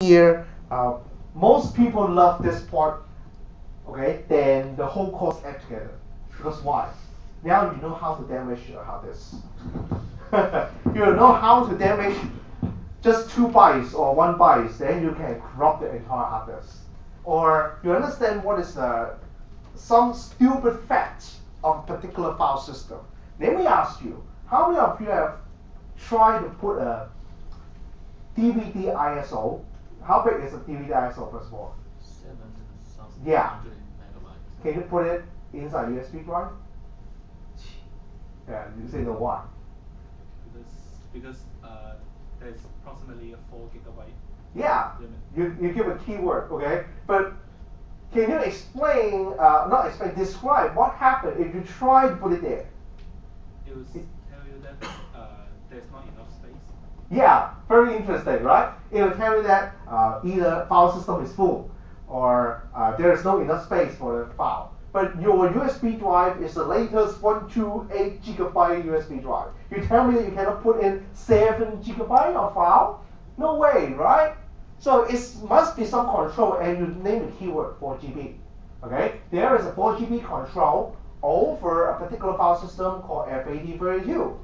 here, most people love this part, okay, than the whole course add together. Because why? Now you know how to damage your hard disk. You know how to damage just 2 bytes or 1 byte, then you can corrupt the entire hard disk. Or you understand what is some stupid fact of a particular file system. Let me ask you, how many of you have tried to put a DVD ISO? How big is a DVD ISO first of all? 7,000 Yeah. megabytes. Can you put it inside USB drive? Yeah, you say no, why? Because there's approximately a 4 gigabyte. Yeah, you give a keyword, okay? But can you explain, not explain, describe what happened if you try to put it there? It will tell you that there's not enough space. Yeah, very interesting, right? It will tell you that either file system is full or there is no enough space for the file. But your USB drive is the latest 128 gigabyte USB drive. You tell me that you cannot put in 7 gigabyte of file? No way, right? So it must be some control, and you name the keyword 4GB. Okay, there is a 4GB control over a particular file system called FAT32.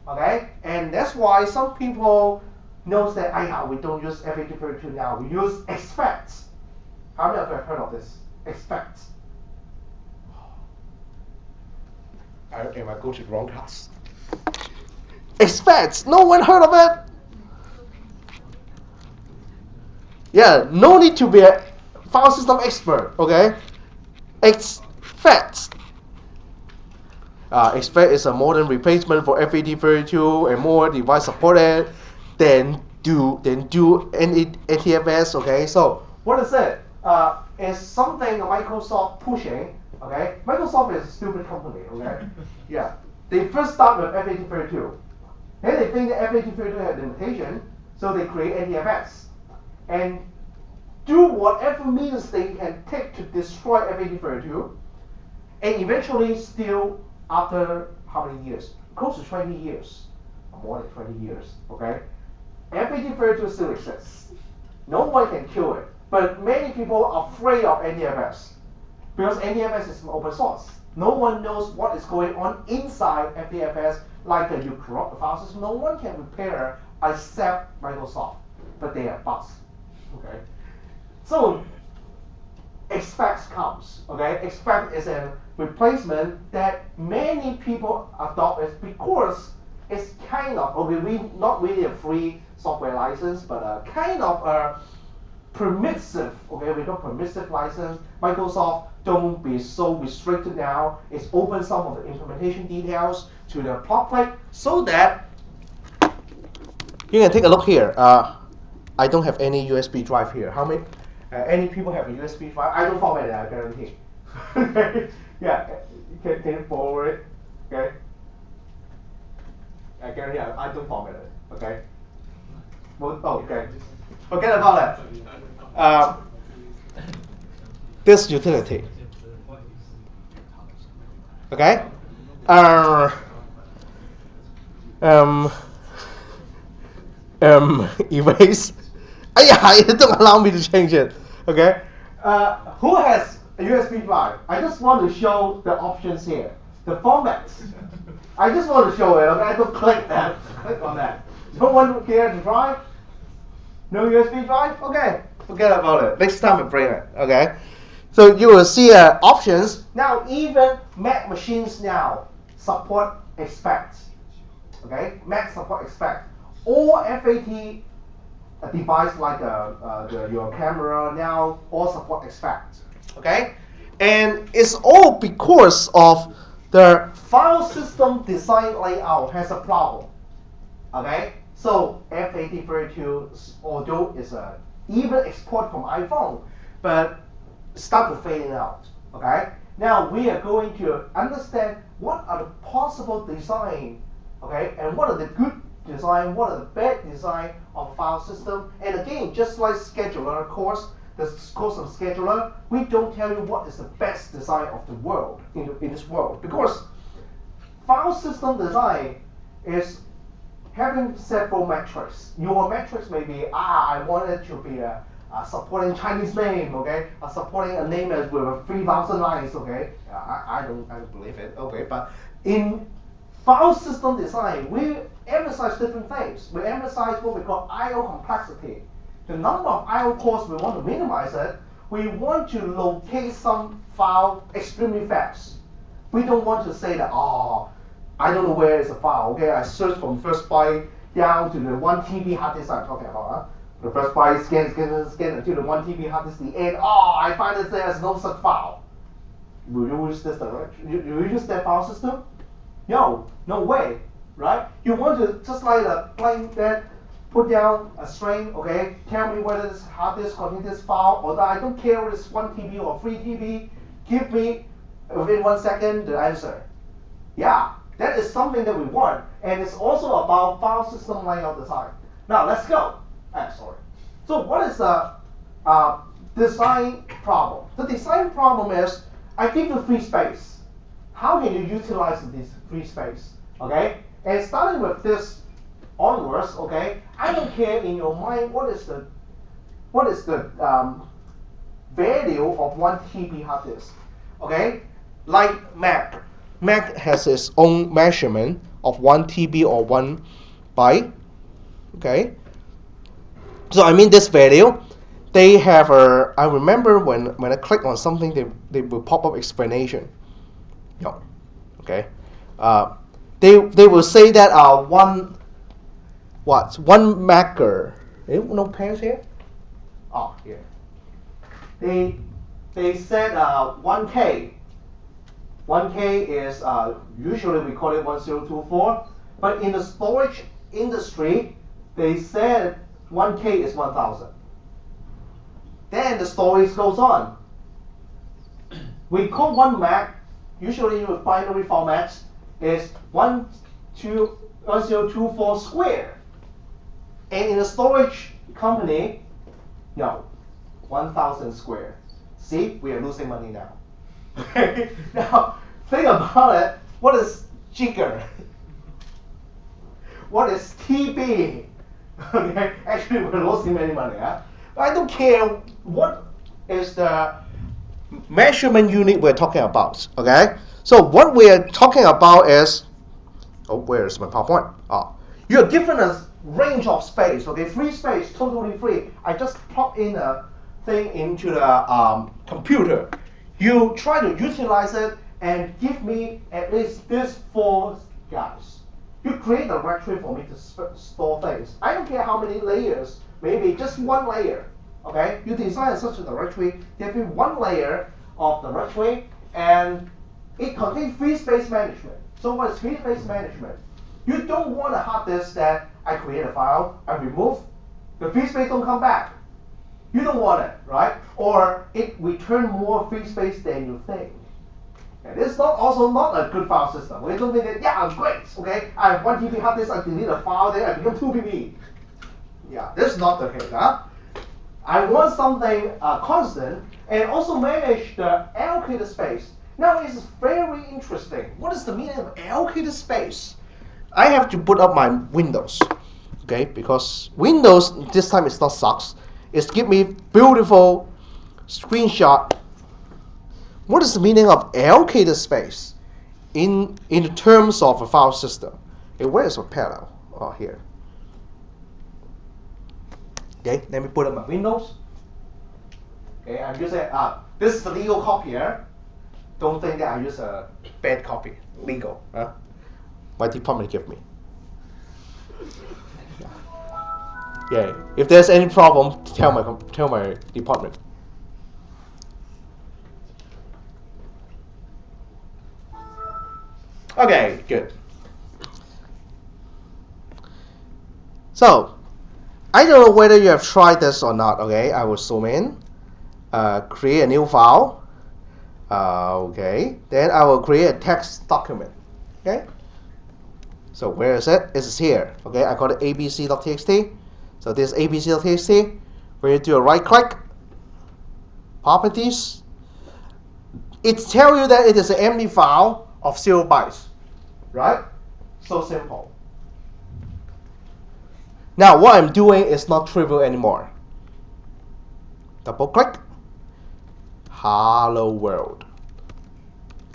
Okay, and that's why some people knows that we don't use FAT32 now. We use expect. How many of you have heard of this? Expect. Am I going to the wrong class? Expect. No one heard of it. Yeah, no need to be a file system expert, okay? Expect. Expect is a modern replacement for FAT32 and more device supported than do NTFS, okay? So what is it? It's something Microsoft pushing, okay? Microsoft is a stupid company, okay? Yeah, they first start with FAT32. Then they think that FAT32 has limitation, so they create NTFS. And do whatever means they can take to destroy FAT32, and eventually still, after how many years? Close to 20 years, or more than 20 years, okay? FAT32 still exists. No one can kill it, but many people are afraid of NTFS because NTFS is open source. No one knows what is going on inside NTFS, like you corrupt the file system. No one can repair except Microsoft, but they are bugs, okay? So expect comes, okay? Expect is a replacement that many people adopt it because it's kind of, okay, not really a free software license, but a kind of a permissive, okay, we call permissive license. Microsoft don't be so restricted now. It's open some of the implementation details to the public so that you can take a look here. I don't have any USB drive here. How many? Any people have a USB drive? I don't format it, I guarantee. Yeah, can you forward it? Okay. I guarantee I don't format it. Okay. Well, okay. Forget about that. This utility. Okay. Erase. It don't allow me to change it. Okay. Who has a USB drive? I just want to show the options here. The formats. I just want to show it. Okay. I don't click that. Click on that. No one care to drive? No USB drive? Okay. Forget about it. Next time I bring it. Okay. So you will see options. Now even Mac machines now support expect. Okay. Mac support expect. All FAT a device like your camera now all support expect, okay? And it's all because of the file system design layout has a problem, okay? So FAT32, although it's even export from iPhone, but start to fading out, okay? Now we are going to understand what are the possible design, okay, and what are the good design, what are the bad design of a file system. And again, just like scheduler course, the course of scheduler, we don't tell you what is the best design of the world in this world, because file system design is having several metrics. Your metrics may be, I want it to be a supporting Chinese name, okay, supporting a name as with 3,000 lines, okay. I don't believe it, okay. But in file system design, we emphasize different things. We emphasize what we call I/O complexity. The number of I/O cores we want to minimize it. We want to locate some file extremely fast. We don't want to say that, oh, I don't know where is the file. Okay, I search from first byte down to the 1 TB hard disk I'm talking about. Huh? The first byte scan until the 1 TB hard disk the end. Oh, I find that there is no such file. Will you use this direction? You use that file system? No, no way, right? You want to just like a blank that put down a string, okay? Tell me whether this hard disk contains this file, or I don't care whether it's 1 TB or 3 TB. Give me within 1 second the answer. Yeah, that is something that we want, and it's also about file system layout design. Now let's go. Sorry. So what is the design problem? The design problem is I give you free space. How can you utilize this free space? Okay, and starting with this onwards, okay, I don't care in your mind what is the value of 1 TB hard disk. Okay, like Mac. Mac has its own measurement of 1 TB or 1 byte. Okay, so I mean this value, they have a. I remember when I click on something, they will pop up explanation. No, okay, they will say that one Macer. No pens here. Oh, here. They said 1K. 1K is usually we call it 1024, but in the storage industry, they said 1K is 1000. Then the story goes on. We call 1 Mac, usually with binary formats, is 1024 square. And in the storage company, no, 1000 square. See, we are losing money now. Now, think about it. What is jigger? What is TB? Okay, actually we're losing many money. Huh? I don't care what is the measurement unit we're talking about. Okay, so what we're talking about is, oh, where's my PowerPoint? Oh, you're given a range of space. Okay, free space, totally free. I just plug in a thing into the computer. You try to utilize it and give me at least these 4 guys. You create a directory for me to store things. I don't care how many layers, maybe just 1 layer. Okay, you design such a directory, give me 1 layer of the directory, and it contains free space management. So what is free space management? You don't want a hard disk that I create a file, I remove, the free space don't come back. You don't want it, right? Or it returns more free space than you think. And it's also not a good file system. We don't think that, yeah, great, okay, I have 1 TB hard disk, I delete a file there, I become 2 TB. Yeah, that's not the case, huh? I want something constant and also manage the allocated space. Now it's very interesting. What is the meaning of allocated space? I have to put up my Windows, okay, because Windows this time it's not sucks. It's give me beautiful screenshot. What is the meaning of allocated space in terms of a file system? Okay, where is a parallel? Oh, here. Okay, let me put up my Windows. Okay, I'm using this is the legal copier. Don't think that I use a bad copy. Legal, huh? My department give me. Yeah. If there's any problem, tell my department. Okay, good. So, I don't know whether you have tried this or not. Okay, I will zoom in, create a new file. Okay, then I will create a text document. Okay. So where is it? It's here. Okay, I call it abc.txt. So this abc.txt. When you do a right click, properties, it tells you that it is an empty file of 0 bytes, right? So simple. Now what I'm doing is not trivial anymore. Double click. Hello world.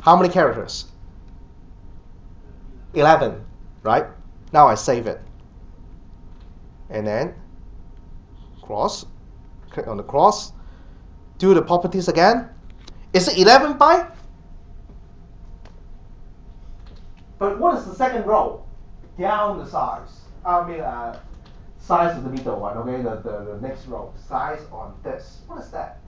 How many characters? 11, right? Now I save it. And then cross, click on the cross, do the properties again. Is it 11 byte? But what is the second row? Down the size. Size of the middle one, okay? The next row. Size on this. What is that?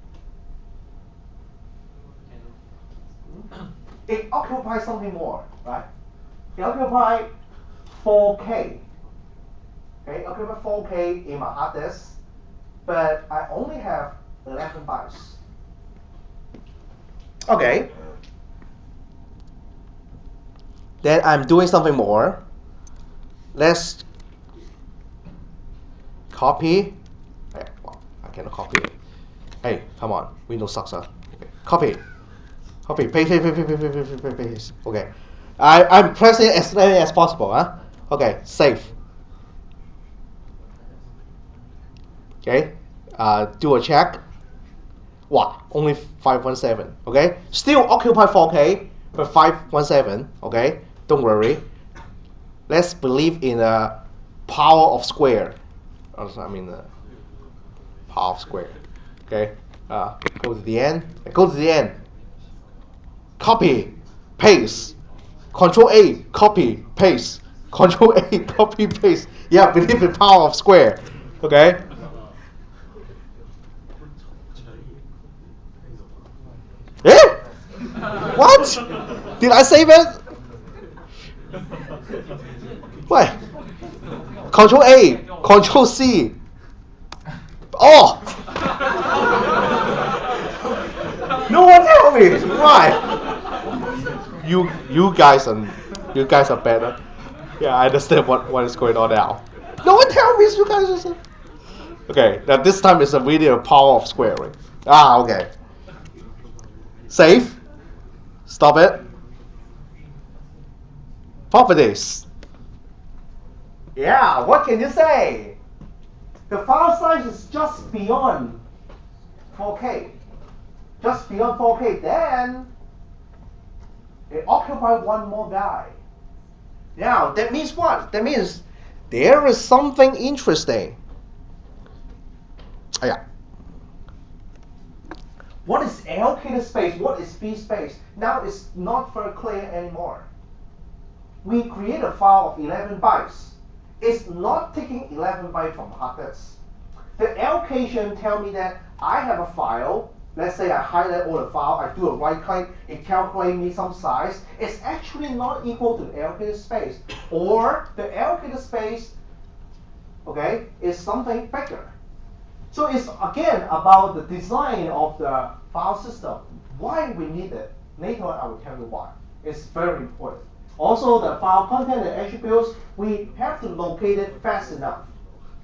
It occupies something more, right? It occupies 4K. Okay, occupy 4K in my hard disk, but I only have 11 bytes. Okay. Then I'm doing something more. Let's copy. Well, I cannot copy it. Hey, come on, Windows sucks, huh? Okay. Copy, paste. Okay. I'm pressing it as many as possible, huh? Okay, save. Okay, do a check. Wow, only 517. Okay, still occupy 4K, but 517. Okay, don't worry. Let's believe in the power of square. Power of square. Okay, go to the end. Copy, paste. Control A, copy, paste. Control A, copy, paste. Yeah, believe in power of square. Okay. Eh? What? Did I save it? What? Control A, Control C. Oh! No one tell me. Why? You guys are better. Yeah, I understand what is going on now. No one tell me. You guys are. Okay, now this time it's a video power of squaring. Okay. Save. Stop it. Properties. Yeah, what can you say? The file size is just beyond 4K. Just beyond 4K. Then it occupies one more guy. Now, that means what? That means there is something interesting. Yeah. What is allocated space? What is free space? Now it's not very clear anymore. We create a file of 11 bytes. It's not taking 11 bytes from hard disk. The allocation tells me that I have a file. Let's say I highlight all the file. I do a right click. It calculates me some size. It's actually not equal to the allocated space. Or the allocated space, okay, is something bigger. So it's again about the design of the file system. Why we need it? Later I will tell you why. It's very important. Also, the file content and attributes, we have to locate it fast enough.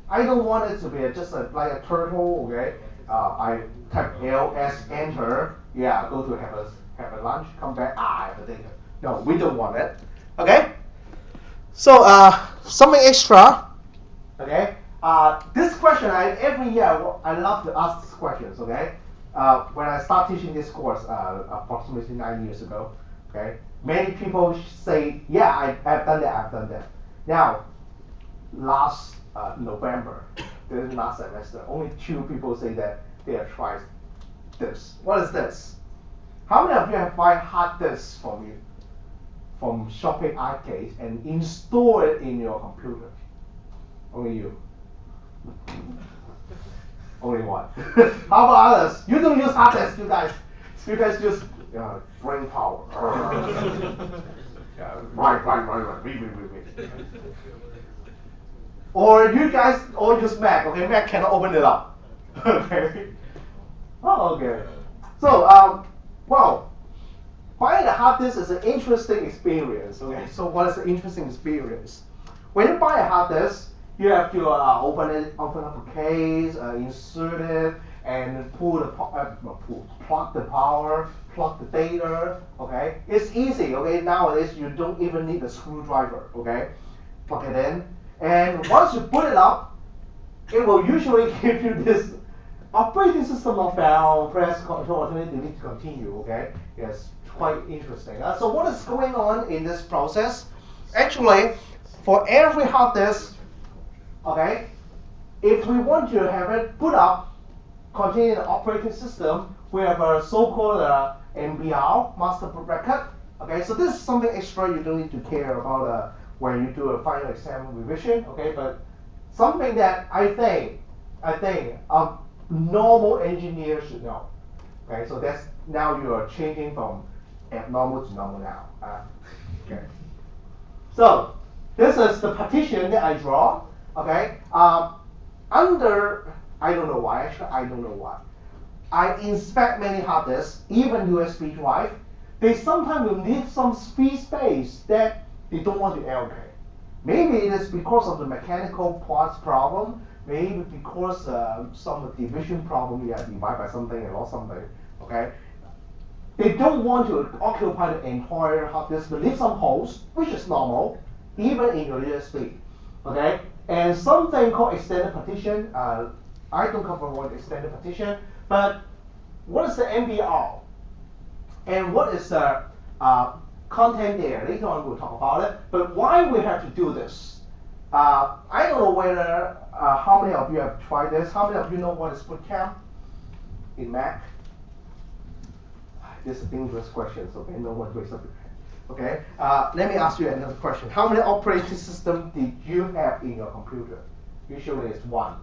I don't want it to be just like a turtle, okay? I type ls, enter, yeah, go to have a lunch, come back, I have a data. No, we don't want it, okay? So, something extra, okay? This question, every year, I love to ask these questions, okay? When I start teaching this course, approximately 9 years ago, okay? Many people say, yeah, I've done that. Now, last November, this is last semester, only 2 people say that they have tried this. What is this? How many of you have buy hard disks from shopping arcade and install it in your computer? Only you. Only one. How about others? You don't use hard disks, you guys. You guys use brain power. Yeah, right. Wait. Or you guys all use Mac. Okay, Mac cannot open it up. Okay. Oh, okay. So, well, buying a hard disk is an interesting experience. Okay. So, what is an interesting experience? When you buy a hard disk, you have to open up a case, insert it, and plug the power, plug the data. Okay, it's easy. Okay, nowadays you don't even need a screwdriver. Okay, plug it in, and once you put it up, it will usually give you this operating system not found, press Control Alternate Delete to continue, okay? Yes, quite interesting. So what is going on in this process? Actually, for every hard disk, okay, if we want to have it put up containing an operating system, we have a so-called MBR, master boot record. Okay, so this is something extra you don't need to care about when you do a final exam revision. Okay, but something that I think a normal engineer should know. Okay, so that's now you are changing from abnormal to normal now. Okay. So this is the partition that I draw. Okay. Under I don't know why. Actually, I don't know why. I inspect many hard disks, even USB drive. They sometimes will need some free space that they don't want to allocate. Maybe it is because of the mechanical parts problem. Maybe because some division problem, you have to divide by something and lost something. Okay. They don't want to occupy the entire hard disk, but leave some holes, which is normal, even in your USB. Okay. And something called extended partition. I don't cover what extended partition, but what is the MBR? And what is the content there? Later on we'll talk about it. But why we have to do this? I don't know whether how many of you have tried this. How many of you know what is bootcamp in Mac? This is a dangerous question, so no one waste up your time. Okay, let me ask you another question. How many operating systems did you have in your computer? Usually it's one.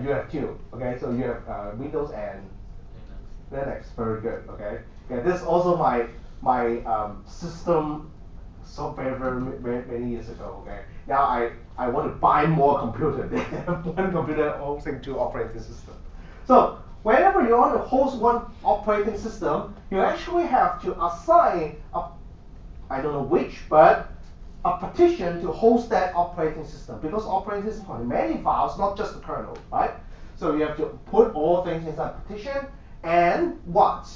You have two. Okay, so you have Windows and Linux. Very good. Okay. Yeah, this is also my system software many years ago. Okay. Now I want to buy more computer. They have one computer hosting two operating systems. So whenever you want to host one operating system, you actually have to assign I don't know which, but a partition to host that operating system, because operating system contains many files, not just the kernel, right? So you have to put all things inside partition, and what?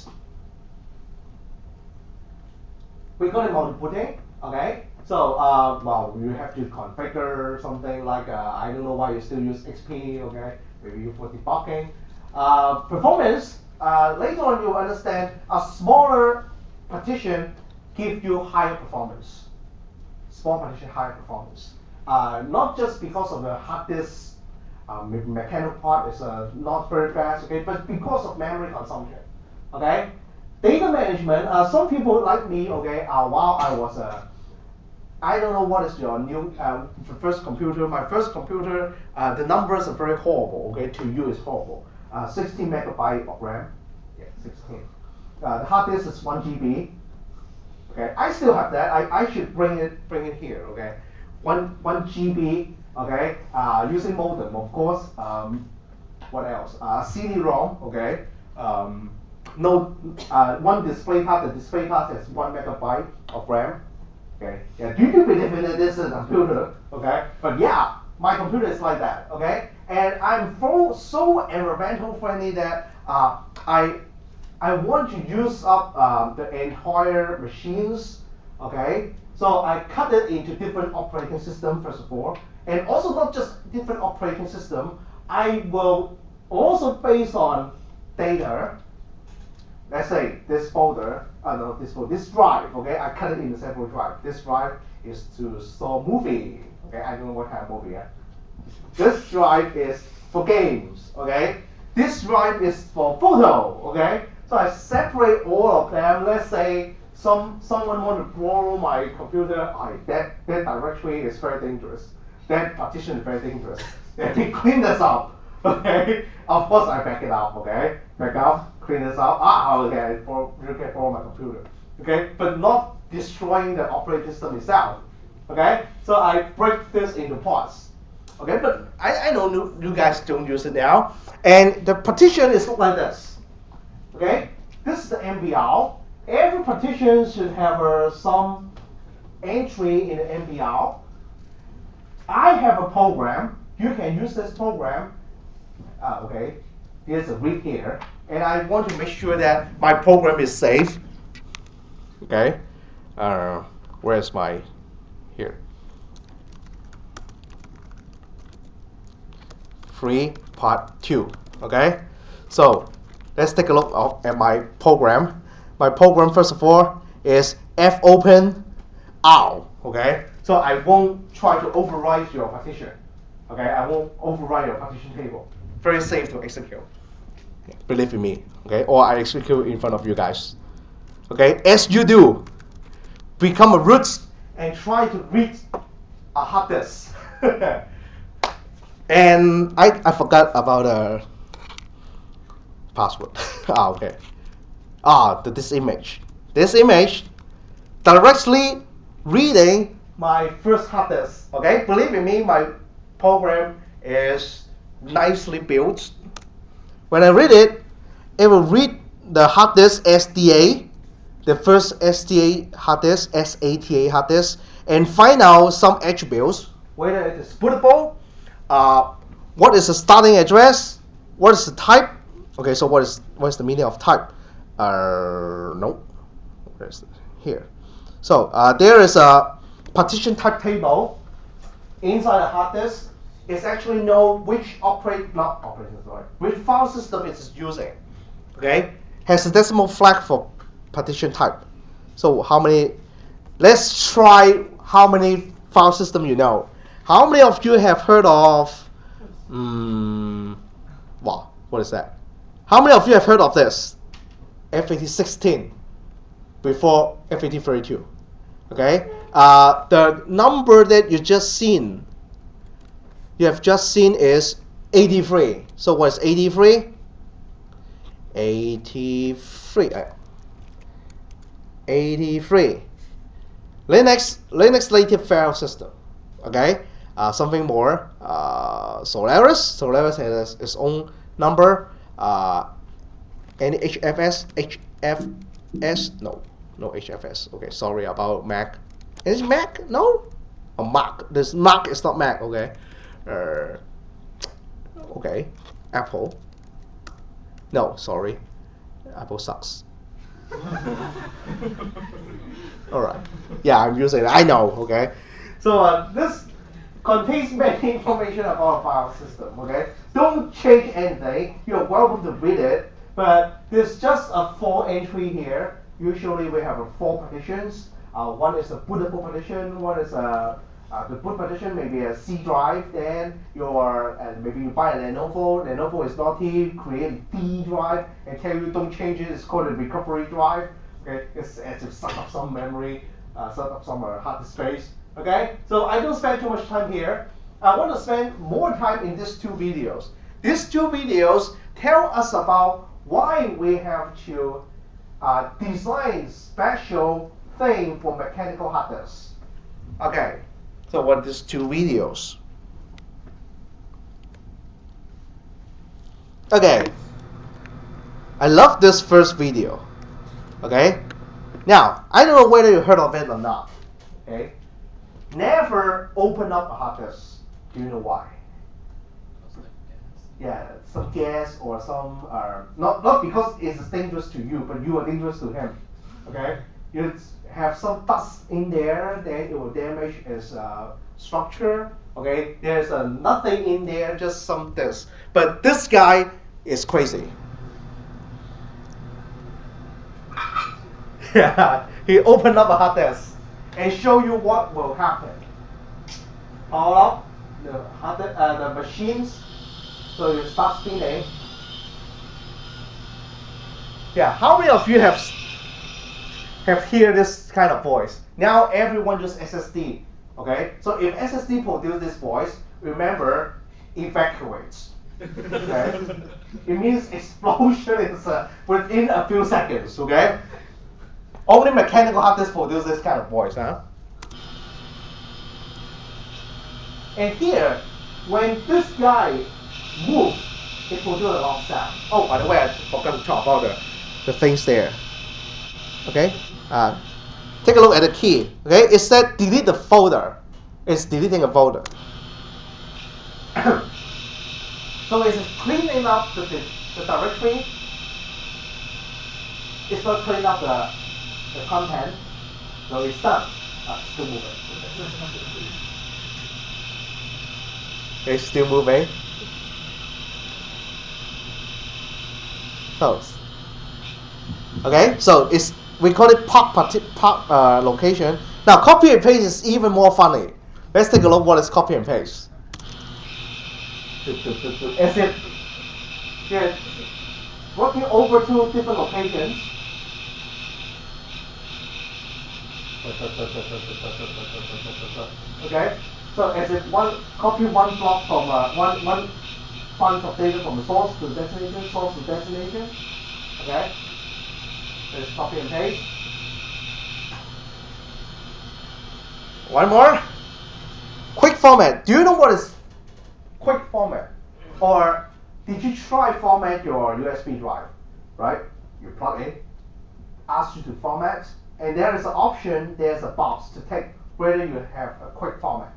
We call it multi-booting, okay? So, well, you have to configure something like, I don't know why you still use XP, okay? Maybe you for debugging. Performance, later on you'll understand a smaller partition gives you higher performance. Small partition, higher performance. Not just because of the hard disk mechanical part is not very fast, okay, but because of memory consumption, okay. Data management. Some people like me, okay. While I was I don't know what is your new first computer. My first computer, the numbers are very horrible. Okay, to you is horrible. 16 megabyte of RAM. Yeah, 16. The hard disk is 1 GB. Okay, I still have that. I should bring it here. Okay, 1 GB. Okay, using modem, of course. What else? CD-ROM. Okay. No, one display card. The display card has 1 megabyte of RAM. Okay. Yeah. Do you believe in it? This is a computer. Okay. But yeah, my computer is like that. Okay. And I'm so environmental friendly that I want to use up the entire machines, okay? So I cut it into different operating systems first of all, and also not just different operating system. I will also based on data. Let's say this folder, no, this drive, okay? I cut it into several drive. This drive is to store movie, okay? I don't know what kind of movie. This drive is for games, okay? This drive is for photo, okay? So I separate all of them. Let's say someone want to borrow my computer. That directory is very dangerous. That partition is very dangerous. Then we clean this up. Okay. Of course I back it up. Okay. Back up. Clean this up. Okay. You can borrow my computer. Okay. But not destroying the operating system itself. Okay. So I break this into parts. Okay. But I know you guys don't use it now. And the partition is like this. Okay, this is the MBR. Every partition should have some entry in the MBR. I have a program. You can use this program. Okay, here's a read here, and I want to make sure that my program is safe. Okay, where's my here? Free part 2. Okay. So let's take a look at my program. My program, first of all, is fopen R. Okay, so I won't try to overwrite your partition. Okay, I won't overwrite your partition table. Very safe to execute. Believe in me. Okay, or I execute in front of you guys. Okay, as you do, become a root and try to read a hard disk. And I forgot about the password. Okay. This image. This image directly reading my first hard disk. Okay, believe in me, my program is nicely built. When I read it, it will read the hard disk SDA, the first SDA hard disk, SATA hard disk, and find out some attributes, whether it is bootable, what is the starting address, what is the type. Okay, so what is the meaning of type? No, where's here? So there is a partition type table inside the hard disk. It's actually know which which file system it is using. Okay, has a decimal flag for partition type. So how many? Let's try how many file system you know. How many of you have heard of? Wow, what is that? How many of you have heard of this? FAT16 before FAT32. Okay, the number that you have just seen is 83. So what is 83? 83. 83. Linux native file system. Okay, something more. Solaris has its own number. Any HFS? No HFS. Okay, sorry about Mac. Is it Mac? No. Mac. This Mac is not Mac. Okay. Okay. Apple. No, sorry. Apple sucks. All right. Yeah, I'm using it. I know. Okay. So this contains many information about file system. Okay. Don't change anything. You're welcome to read it. But there's just a 4 entry here. Usually we have 4 partitions. One is a bootable partition. One is the boot partition, maybe a C drive. Then maybe you buy a Lenovo. Lenovo is naughty, create a D drive and tell you don't change it. It's called a recovery drive. Okay, it's as if suck up some memory, suck up some hard disk space. Okay, so I don't spend too much time here. I want to spend more time in these 2 videos. These 2 videos tell us about why we have to design special thing for mechanical hard disks. Okay, so what are these 2 videos? Okay, I love this first video. Okay, now I don't know whether you heard of it or not. Okay, never open up a hard disk. Do you know why? Yeah, some gas or some not because it's dangerous to you, but you are dangerous to him. Okay, you have some dust in there, then it will damage its structure. Okay, there's nothing in there, just some dust. But this guy is crazy. Yeah, he opened up a hard disk and show you what will happen. Power up the machines. So you start spinning. Yeah, how many of you have heard this kind of voice? Now everyone just SSD. Okay, so if SSD produce this voice, remember evacuates. Okay, it means explosion is within a few seconds. Okay, only mechanical hard disk produce this kind of voice, huh? And here, when this guy move, it will do a lot of sound. Oh, by the way, I forgot to talk about the things there. Okay, take a look at the key. Okay, it said delete the folder. It's deleting a folder. So it's cleaning up the directory. It's not cleaning up the content. So it's done. Still moving. It's still moving. Close. Okay, so we call it park location. Now copy and paste is even more funny. Let's take a look what is copy and paste. As if you're working over two different locations. Okay, so as if copy one block from one bunch of data from the source to destination, source to destination. Okay, let's copy and paste. One more. Quick format. Do you know what is quick format? Or did you try format your USB drive? Right? You plug in, ask you to format, and there is an option, there's a box to take whether you have a quick format.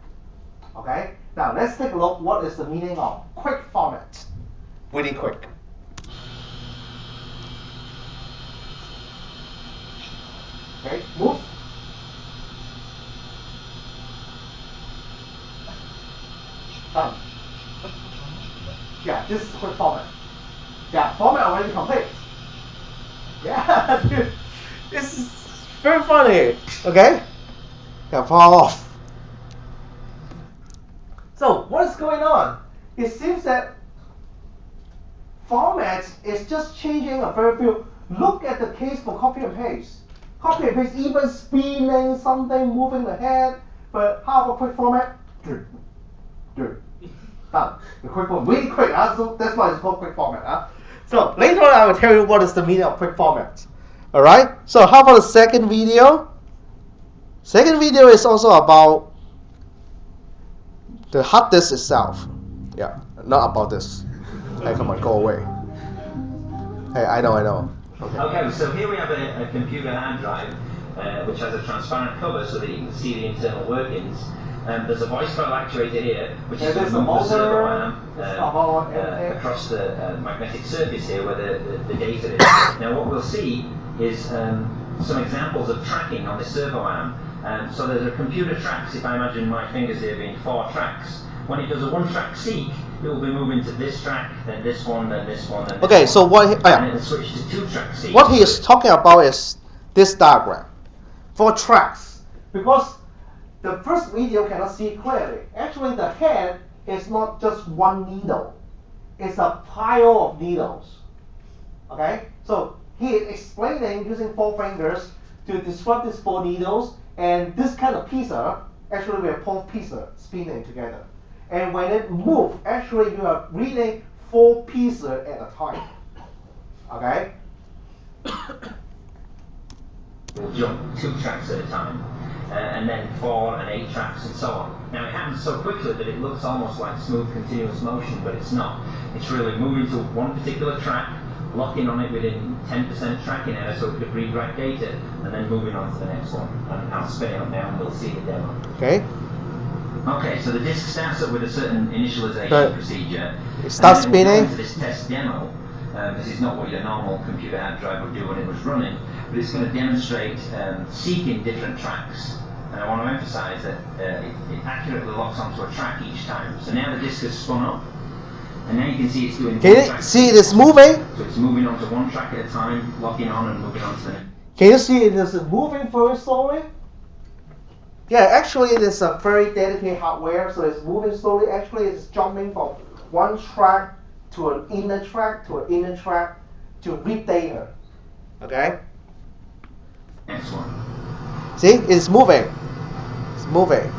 Okay? Now let's take a look what is the meaning of quick format. Really quick. Okay, move. Done. Yeah, this is quick format. Yeah, format already complete. Yeah, dude, this is very funny. Okay? Yeah, fall off. So, what is going on? It seems that format is just changing a very few. Look at the case for copy and paste. Copy and paste, even spinning something, moving the head. But how about quick format? Done. The quick format, really quick. So that's why it's called quick format. So later on, I will tell you what is the meaning of quick format. All right. So how about the second video? Second video is also about the hard disk itself. Yeah, not about this. Hey, come on, go away. Hey, I know. Okay, so here we have a computer hard drive which has a transparent cover so that you can see the internal workings. There's a voice coil actuator here which is going to move the servo arm across the magnetic surface here where the data is. Now what we'll see is some examples of tracking on the servo arm. So there's a computer tracks, if I imagine my fingers here being 4 tracks. When it does a 1-track seek, it will be moving to this track, then this one, then this one, then this okay, one. so what? And then switch to 2-track seek. What he is talking about is this diagram for tracks, because the first video cannot see clearly. Actually, the head is not just one needle; it's a pile of needles. Okay, so he is explaining using 4 fingers to describe these 4 needles, and this kind of piecer. Actually, we have 4 pieces spinning together. And when it moves, actually you are reading 4 pieces at a time. Okay? We'll jump 2 tracks at a time, and then 4 and 8 tracks and so on. Now it happens so quickly that it looks almost like smooth continuous motion, but it's not. It's really moving to one particular track, locking on it within 10% tracking error so it could read right data, and then moving on to the next one. And I'll spin it up now and we'll see the demo. Okay. Okay, so the disk starts up with a certain initialization procedure. It starts spinning. Into this test demo. This is not what your normal computer hard drive would do when it was running, but it's going to demonstrate seeking different tracks. And I want to emphasize that it accurately locks onto a track each time. So now the disk has spun up, and now you can see it's doing. Can you see it is moving? So it's moving onto one track at a time, locking on and moving on to the next. Can you see it is moving very slowly? Yeah, actually it is a very dedicated hardware, so it's moving slowly. Actually, it's jumping from one track to an inner track to an inner track to read data. Okay? Next one. See, it's moving. It's moving.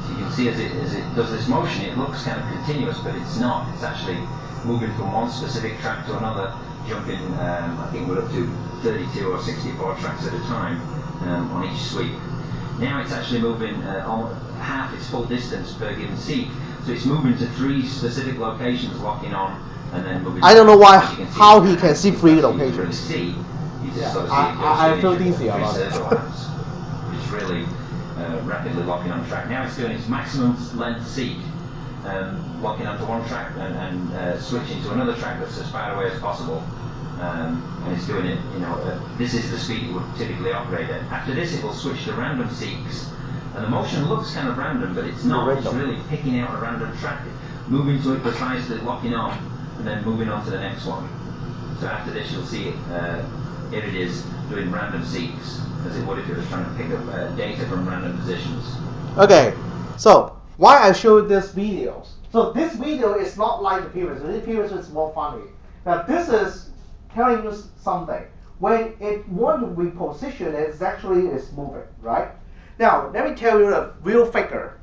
So you can see as it does this motion, it looks kind of continuous, but it's not. It's actually moving from one specific track to another, jumping, I think we're up to 32 or 64 tracks at a time on each sweep. Now it's actually moving almost half its full distance per given seek. So it's moving to 3 specific locations, locking on, and then moving. I don't know how he can see 3 locations. I feel dizzy about it. It's really rapidly locking on track. Now it's doing its maximum length seek, locking onto one track and switching to another track that's as far away as possible. And it's doing it, this is the speed it would typically operate at. After this, it will switch to random seeks. And the motion looks kind of random, but it's not. It's really picking out a random track, moving to it precisely, locking on, and then moving on to the next one. So after this, you'll see here it is doing random seeks, as it would if you were trying to pick up data from random positions. Okay, so why I showed this videos? So this video is not like the previous. The previous is more funny. Now this is telling you something. When it want to reposition, it's actually is moving, right? Now let me tell you a real figure.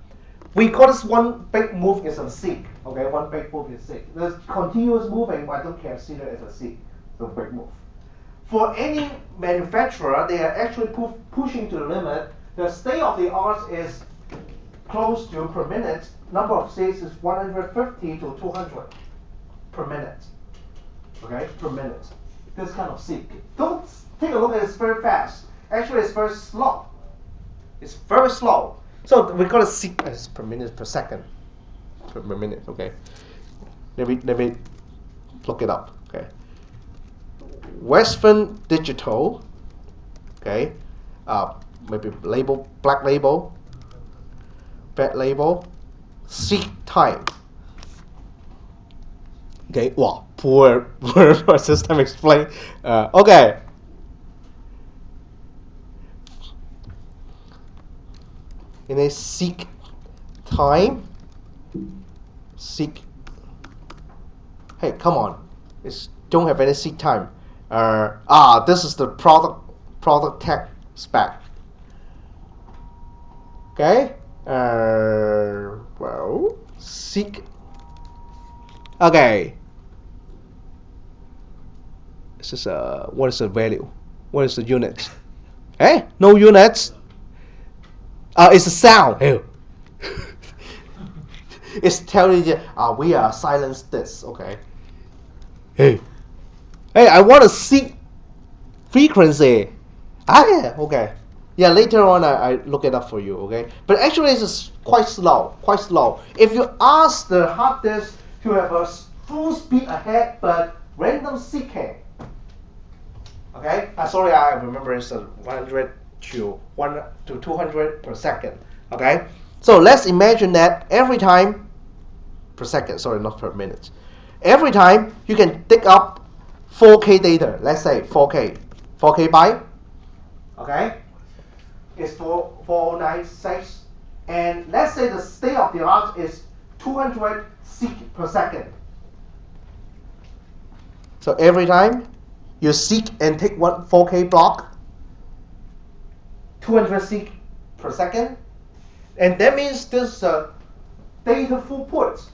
We call this one big move is a seek. Okay, one big move is seek. There's continuous moving, but I don't consider it as a seek. So big move. For any manufacturer, they are actually pushing to the limit. The state of the art is close to per minute. Number of seeks is 150 to 200 per minute. Okay, per minute. This kind of seek. Don't take a look at it, it's very fast. Actually, it's very slow. It's very slow. So we call it seek as per minute per second. Per minute, okay. Let me look it up. Okay. Western Digital, okay, maybe label, black label, red label, seek time. Okay, wow, poor system explain. Okay. In a seek time, seek. Hey, come on, it's don't have any seek time. This is the product tech spec. Okay. Well, seek. Okay. This is what is the value? What is the unit? Hey, no units. It's a sound. Ew. It's telling you, we are silence this. Okay. Hey, I want to seek frequency. Yeah, okay. Yeah, later on I look it up for you. Okay, but actually it's quite slow. If you ask the hard disk to have a full speed ahead, but random seeking. Okay, sorry, I remember it's 100 to 200 per second. Okay, so let's imagine that every time per second, sorry, not per minute. Every time you can dig up 4K data, let's say 4K byte. Okay, it's 4096, and let's say the state of the art is 200 seek per second. So every time you seek and take one 4K block, 200 seek per second, and that means this data throughput.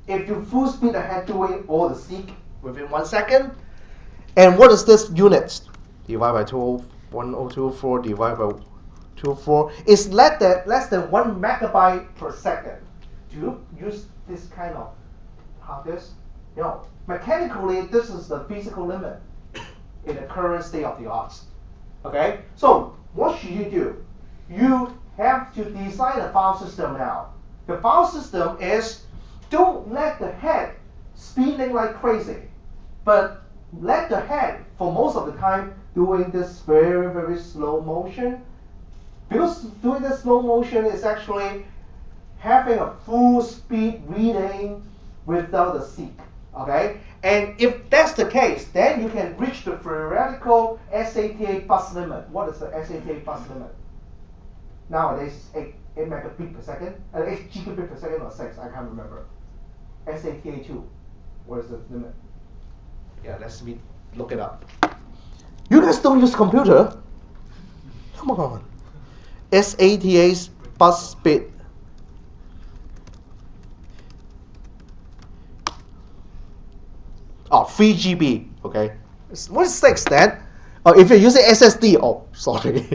If you full speed ahead doing all the seek within 1 second, and what is this unit? Divided by 1024 divided by 24 is less than 1 megabyte per second. Do you use this kind of hard disk? No. Mechanically, this is the physical limit in the current state of the art. Okay? So what should you do? You have to design a file system now. The file system is, don't let the head spinning like crazy, but let the head, for most of the time, doing this very, very slow motion. Because doing this slow motion is actually having a full speed reading without the seek. Okay? And if that's the case, then you can reach the theoretical SATA bus limit. What is the SATA bus limit? Nowadays, 8 megabit per second, 8 gigabit per second or 6, I can't remember. SATA 2, what is the limit? Yeah, let's look it up. You guys don't use computer? Come on. SATA's bus speed. Oh, 3 GB, okay. What is the extent? Oh, if you're using SSD, oh, sorry.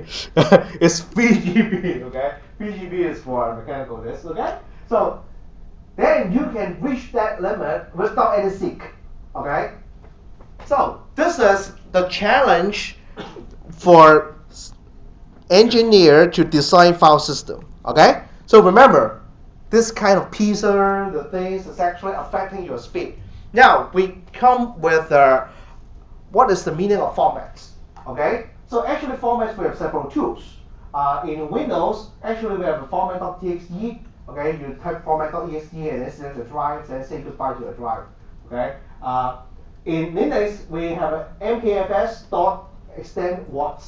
It's 3 GB, okay? 3 GB is for a mechanical disk, okay? So, then you can reach that limit without any seek, okay? So, this is the challenge for engineer to design file system, okay? So remember, this kind of piecer, the things is actually affecting your speed. Now, we come with what is the meaning of formats, okay? So actually formats, we have several tools. In Windows, actually we have a format.txt, okay? You type format.exe and then select the drive, then say goodbye to the drive. Okay. In Linux, we have a mkfs dot extend what.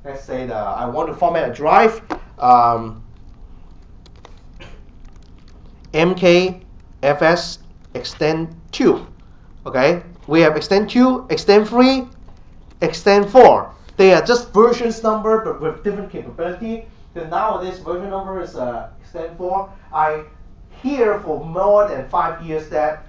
Let's say I want to format a drive. mkfs extend 2. Okay. We have extend 2, extend 3, extend 4. They are just versions number, but with different capability. Then nowadays version number is extend 4. I hear for more than 5 years that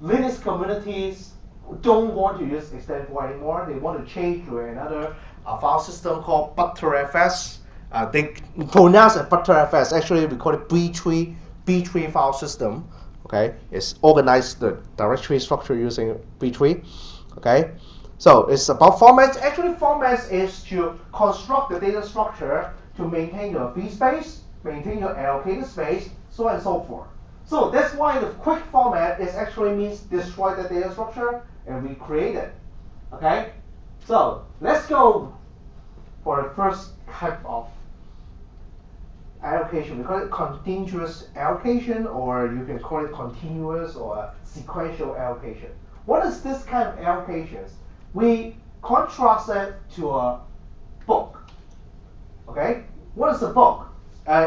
Linux communities don't want to use extend 4 anymore. They want to change to another file system called Btrfs. They pronounce it Btrfs. Actually, we call it B3 file system. Okay, it's organized the directory structure using B3. Okay, so it's about formats. Actually, formats is to construct the data structure to maintain your B space, maintain your allocated space, so on and so forth. So that's why the quick format is actually means destroy the data structure and recreate it. Okay, so let's go for the first type of allocation. We call it continuous allocation, or you can call it continuous or sequential allocation. What is this kind of allocations? We contrast it to a book. Okay, what is a book?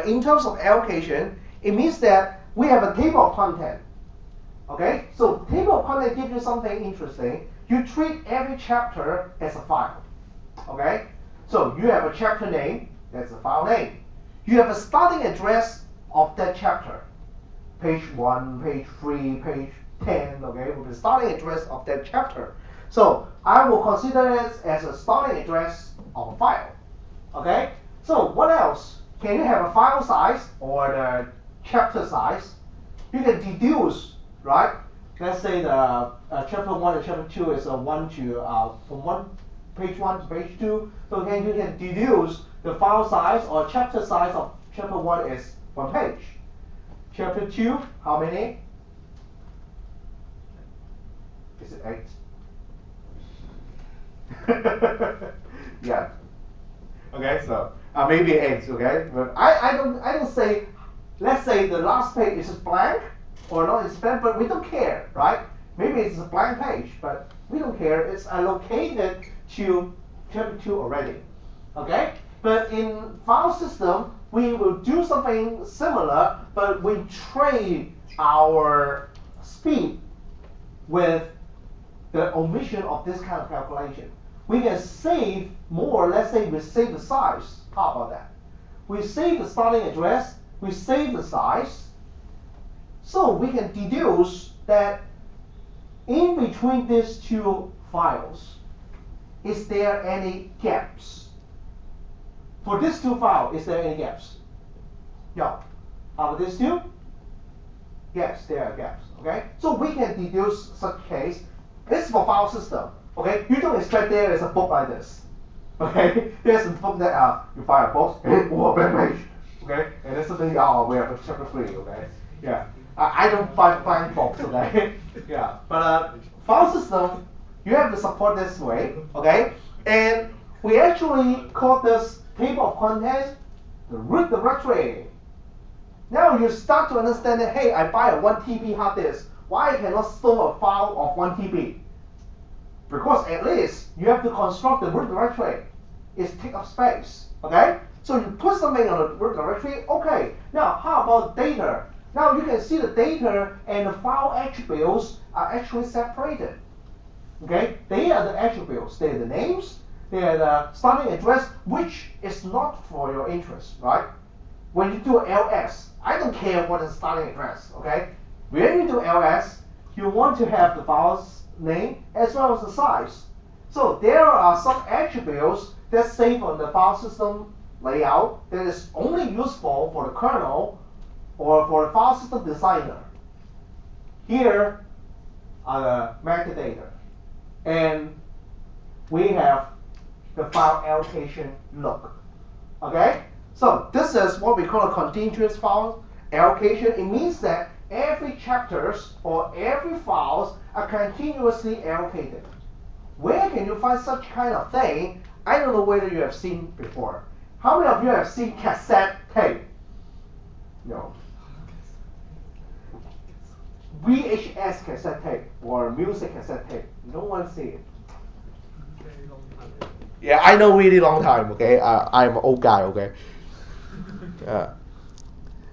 In terms of allocation, it means that we have a table of content. Okay, so table of content gives you something interesting. You treat every chapter as a file. Okay, so you have a chapter name, that's a file name. You have a starting address of that chapter. Page 1, page 3, page 10, okay, with the starting address of that chapter. So I will consider it as a starting address of a file. Okay, so what else? Can you have a file size or the chapter size? You can deduce, right? Let's say the chapter 1 and chapter 2 is from page 1 to page 2. So you can deduce the file size or chapter size of chapter 1 is 1 page. Chapter 2, how many? Is it 8? Yeah. Okay, so maybe 8. Okay, but I don't say. Let's say the last page is blank or not is blank, but we don't care, right? Maybe it's a blank page, but we don't care. It's allocated to chapter 2 already. Okay, but in file system we will do something similar, but we trade our speed with the omission of this kind of calculation. We can save more. Let's say we save the size. How about that? We save the starting address, we save the size, so we can deduce that in between these two files, is there any gaps? For these two files, is there any gaps? No. How about these two? Yes, there are gaps. Okay, so we can deduce such case. This is for file system. Okay, you don't expect there is a book like this. Okay, there's a book that you buy a book, oh, blank page. Okay, and then suddenly we have a chapter 3. Okay, yeah, I don't buy blank books. Okay, yeah, but file system you have to support this way. Okay, and we actually call this table of contents the root directory. Now you start to understand that, hey, I buy a 1 TB hard disk. Why I cannot store a file of 1 TB? Because at least you have to construct the root directory. It's take up space. Okay? So you put something on the root directory. Okay. Now how about data? Now you can see the data and the file attributes are actually separated. Okay? They are the attributes. They are the names. They are the starting address, which is not for your interest, right? When you do ls, I don't care what is starting address. Okay? When you do ls, you want to have the file's name as well as the size. So there are some attributes that save on the file system layout that is only useful for the kernel or for the file system designer. Here are the metadata. And we have the file allocation look. Okay? So this is what we call a continuous file allocation. It means that every chapters or every files are continuously allocated. Where can you find such kind of thing? I don't know whether you have seen before. How many of you have seen cassette tape? No. VHS cassette tape or music cassette tape. No one see it. Very long time. Yeah, I know really long time. Okay, I'm an old guy. Okay.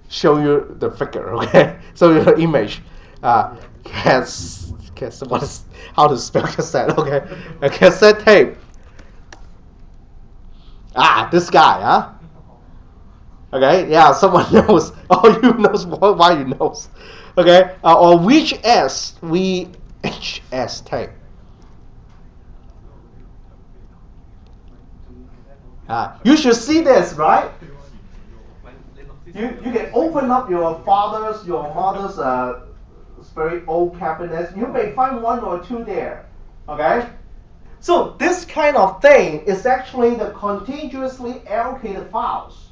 Show you the figure. Okay. So the image. What is how to spell cassette? Okay. A cassette tape. This guy. Huh? Okay, yeah, someone knows. Oh, you knows why you knows. Okay, or VHS tape. You should see this, right? You can open up your father's, your mother's very old cabinets. You may find one or two there. Okay. So this kind of thing is actually the contiguously allocated files.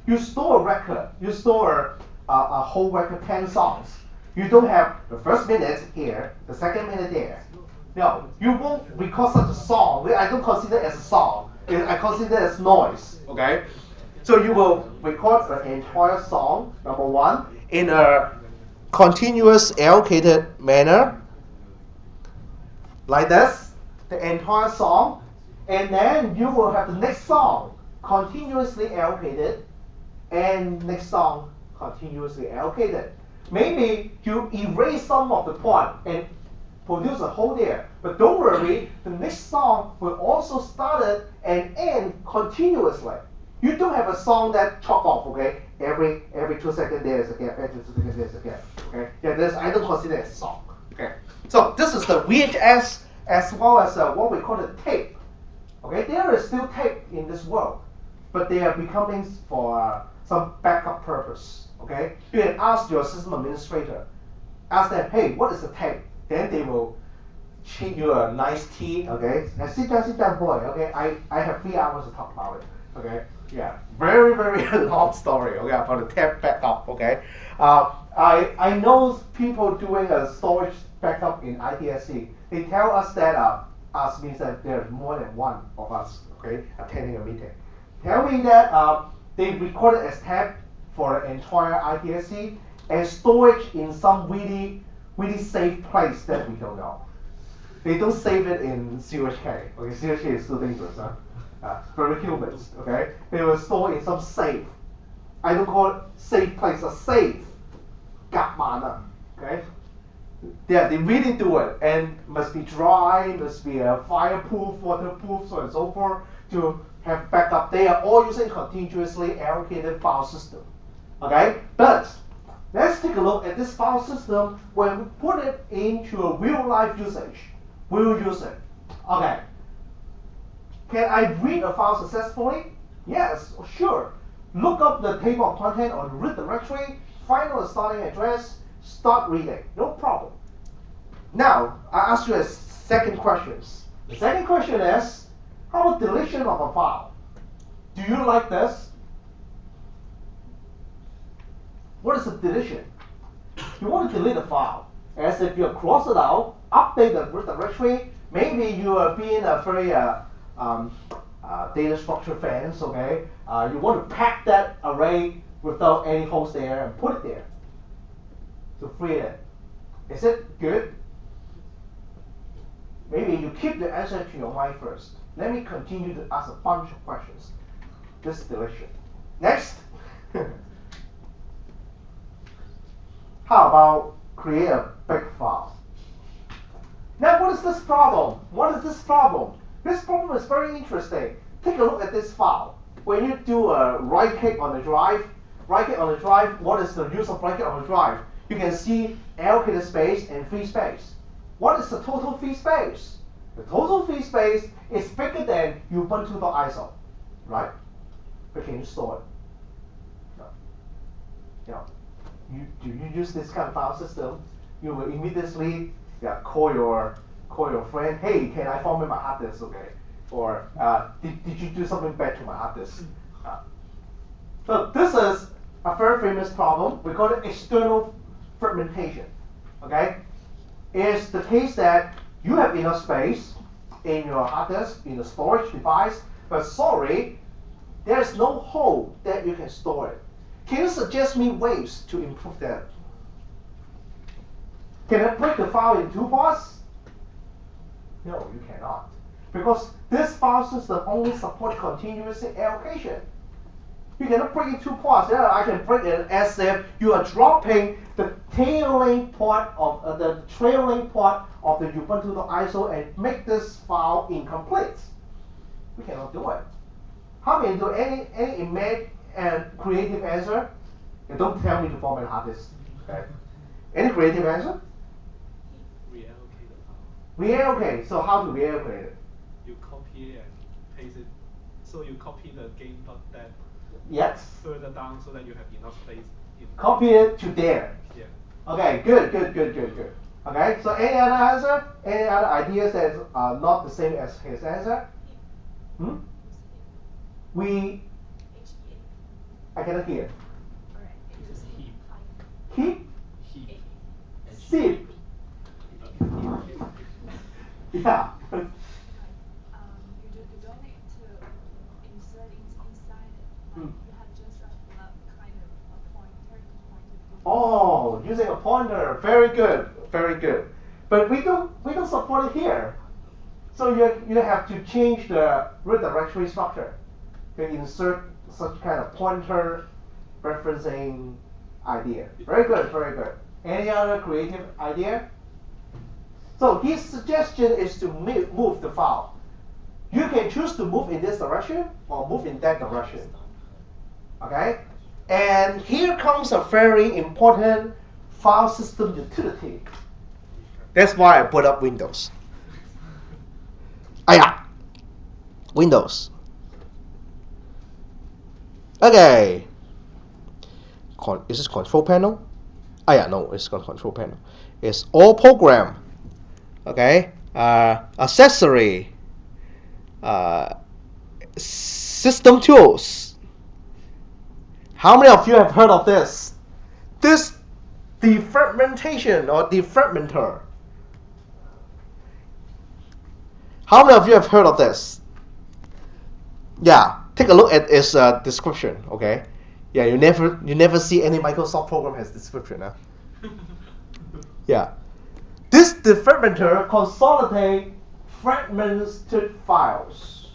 You store a record, you store a whole record, 10 songs. You don't have the first minute here, the second minute there. No, you won't record such a song. I don't consider it as a song. I consider it as noise. Okay? So you will record the entire song, number one, in a continuous allocated manner, like this, the entire song, and then you will have the next song continuously allocated, and next song continuously allocated. Maybe you erase some of the point and produce a hole there, but don't worry, the next song will also start it and end continuously. You don't have a song that chop off, okay? Every 2 seconds there's a gap, every 2 seconds there's a gap, okay? Yeah, this I don't consider it a song, okay? So this is the VHS as well as what we call the tape, okay? There is still tape in this world, but they are becoming for some backup purpose, okay? You can ask your system administrator, ask them, hey, what is the tape? Then they will treat you a nice tea, okay? Now sit down, boy, okay? I have 3 hours to talk about it, okay? Yeah, very, very long story, okay, about the tape backup, okay? I know people doing a storage backup in ITSC. They tell us that us means that there's more than one of us, okay, attending a meeting. Tell me that they recorded as tape for the entire ITSC and storage in some really, really safe place that we don't know. They don't save it in CHK. Okay, CHK is too dangerous, huh? Very humans, okay? They will store in some safe. I don't call it safe place, a safe. Okay? Yeah, they really do it, and must be dry, must be fireproof, waterproof, so on and so forth, to have backup. They are all using continuously allocated file system. Okay? But let's take a look at this file system when we put it into a real life usage. We will use it. Okay. Can I read a file successfully? Yes, sure. Look up the table of content on the root directory, find out the starting address, start reading. No problem. Now, I ask you a second question. The second question is, how about deletion of a file? Do you like this? What is a deletion? You want to delete a file. As if you cross it out, update the root directory. Maybe you are being a very data structure fans, okay? You want to pack that array without any holes there and put it there to free it. Is it good? Maybe you keep the answer to your mind first. Let me continue to ask a bunch of questions. This deletion. Next. How about create a big file? Now, what is this problem? What is this problem? This problem is very interesting. Take a look at this file. When you do a right click on the drive, what is the use of right click on the drive? You can see allocated space and free space. What is the total free space? The total free space is bigger than ubuntu.iso, right? But can you store it? No. Do you use this kind of file system? You will immediately call your friend. Hey, can I format my hard disk? Okay. Or did you do something bad to my hard disk? So this is a very famous problem. We call it external fragmentation. Okay. It's the case that you have enough space in your hard disk, in the storage device, but sorry, there's no hole that you can store it. Can you suggest me ways to improve that? Can I break the file in 2 parts? No, you cannot. Because this file system only supports continuous allocation. You cannot break it 2 parts. Yeah, I can break it as if you are dropping the trailing part of the Ubuntu.iso and make this file incomplete. We cannot do it. How can you do any image and creative answer? And don't tell me to format hard disk. Okay. Any creative answer? Reallocate the file. Reallocate. So how to reallocate it? You copy it and paste it. So you copy the game.dat Yes. further down so that you have enough space. Copy it to there. Yeah. Okay, good. Okay, so any other answer? Any other ideas that are not the same as his answer? Hmm? I cannot hear. Keep? Sip. Yeah. You don't need to insert inside it. Like you have just kind of a pointer to point it. Oh, using a pointer. Very good. But we don't support it here. So you have to change the root directory structure to insert such kind of pointer referencing idea. Very good. Any other creative idea? So his suggestion is to move the file. You can choose to move in this direction or move in that direction. Okay? And here comes a very important file system utility. That's why I put up Windows. Windows. Okay. Is this control panel? No, it's not control panel. It's all program. Okay. Accessory. System tools. How many of you have heard of this? This defragmentation or defragmenter. How many of you have heard of this? Yeah, take a look at its description. Okay. Yeah, you never see any Microsoft program has description. Huh? Yeah. This defragmenter consolidates fragmented files.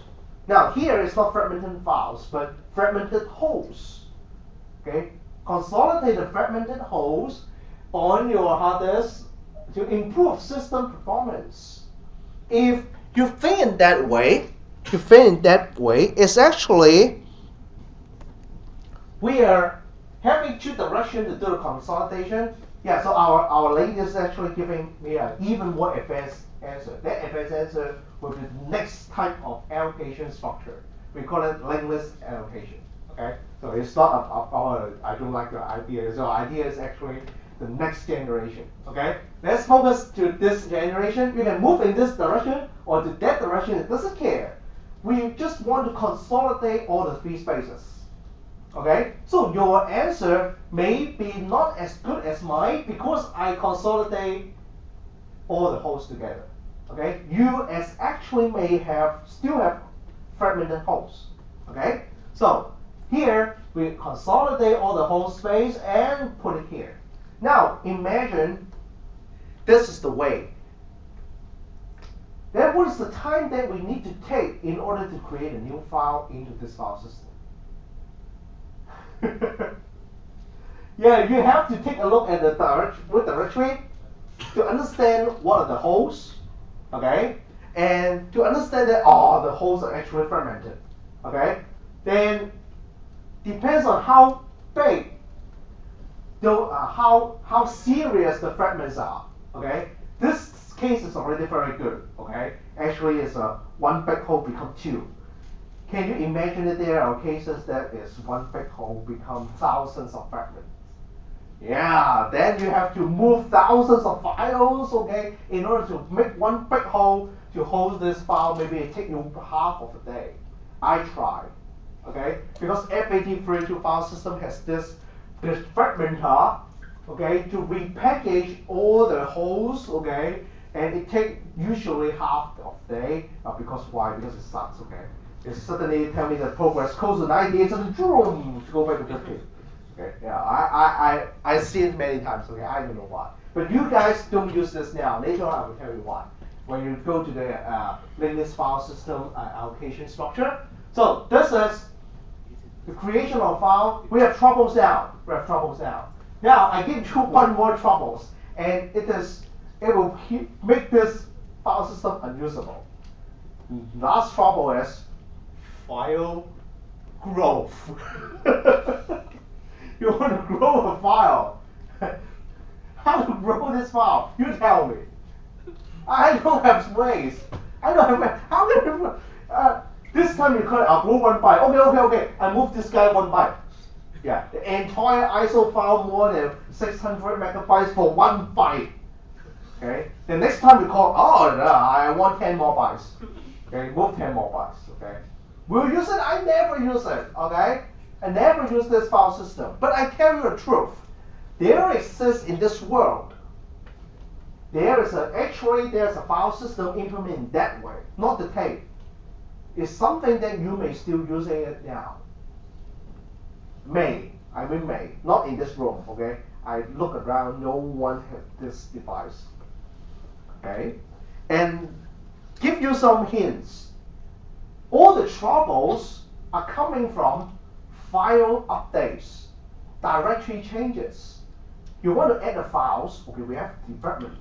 Now here it's not fragmented files, but fragmented hosts. Okay, consolidate the fragmented hosts on your hard disk to improve system performance. If you think in that way, it's actually we are having 2 directions to do the consolidation. Yeah, so our lady is actually giving me an even more advanced answer. That advanced answer will be the next type of allocation structure. We call it linked list allocation. Okay, so it's not I don't like the idea. So the idea is actually the next generation. Okay, let's focus to this generation. You can move in this direction or to that direction. It doesn't care. We just want to consolidate all the 3 spaces. Okay, so your answer may be not as good as mine because I consolidate all the hosts together. Okay, you as actually may still have fragmented hosts. Okay, so here we consolidate all the host space and put it here. Now imagine this is the way. Then what is the time that we need to take in order to create a new file into this file system? Yeah, you have to take a look at the root directory to understand what are the hosts, okay, and to understand that the hosts are actually fragmented, okay. Then depends on how big, how serious the fragments are, okay. This case is already very good, okay. Actually, it's one big hole become 2. Can you imagine that there are cases that is one big hole become thousands of fragments? Yeah, then you have to move thousands of files, okay, in order to make one big hole to hold this file. Maybe it take you half of a day. I tried, okay, because FAT32 file system has this fragmenter, okay, to repackage all the holes, okay, and it takes usually half of the day. Because why? Because it sucks, okay. It suddenly tell me that progress close to 90, it's a boom to go back to 50. Okay, yeah, I see it many times. Okay, I don't know why, but you guys don't use this now. Later on, I will tell you why. When you go to the Linux file system allocation structure, so this is the creation of file. We have troubles now. Now I give you one more troubles, and it will make this file system unusable. Last trouble is file growth. You want to grow a file. How to grow this file? You tell me. I don't have ways. I don't have ways. How can you, this time you call it, I'll grow 1 byte. Okay. I move this guy 1 byte. Yeah, the entire ISO file more than 600 megabytes for 1 byte. Okay. The next time you call, I want 10 more bytes. Okay, move 10 more bytes. Okay. Will you use it? I never use it. Okay. I never use this file system. But I tell you the truth. There exists in this world. There's a file system implemented that way, not the tape. It's something that you may still using it now. May, not in this room, okay? I look around, no one has this device. Okay? And give you some hints. All the troubles are coming from file updates, directory changes. You want to add the files, okay, we have development.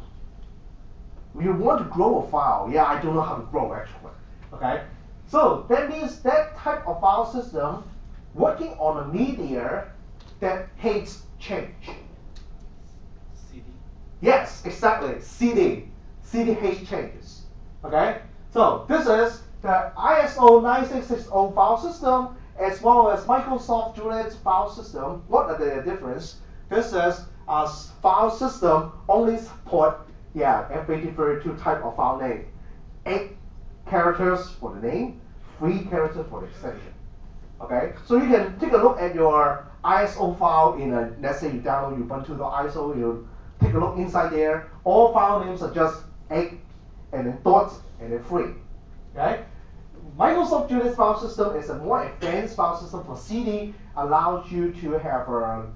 You want to grow a file, yeah, I don't know how to grow actually, okay? So that means that type of file system working on a media that hates change. CD. Yes, exactly, CD hates changes, okay? So this is the ISO 9660 file system as well as Microsoft Juliet file system. What are the difference? This is a file system only support FAT32 type of file name. 8 characters for the name, 3 characters for the extension. Okay, so you can take a look at your ISO file in a, let's say you download Ubuntu.iso, you take a look inside there. All file names are just 8 and then dots and then 3. Okay? Microsoft Juliet file system is a more advanced file system for CD, allows you to have a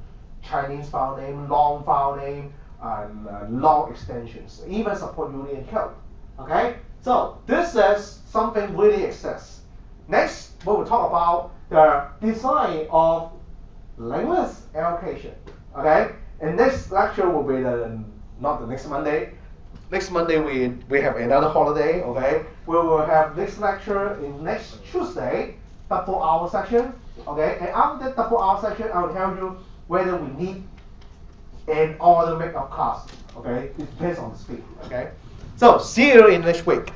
Chinese file name, long file name, and long extensions, even support Union code. Okay, so this is something really exists. Next, we will talk about the design of language allocation. Okay, and next lecture will be not the next Monday. Next Monday we have another holiday. Okay, we will have next lecture in next Tuesday, double hour session. Okay, and after that double hour session, I will tell you whether we need an order makeup class. Okay, it depends on the speed. Okay, so see you in next week.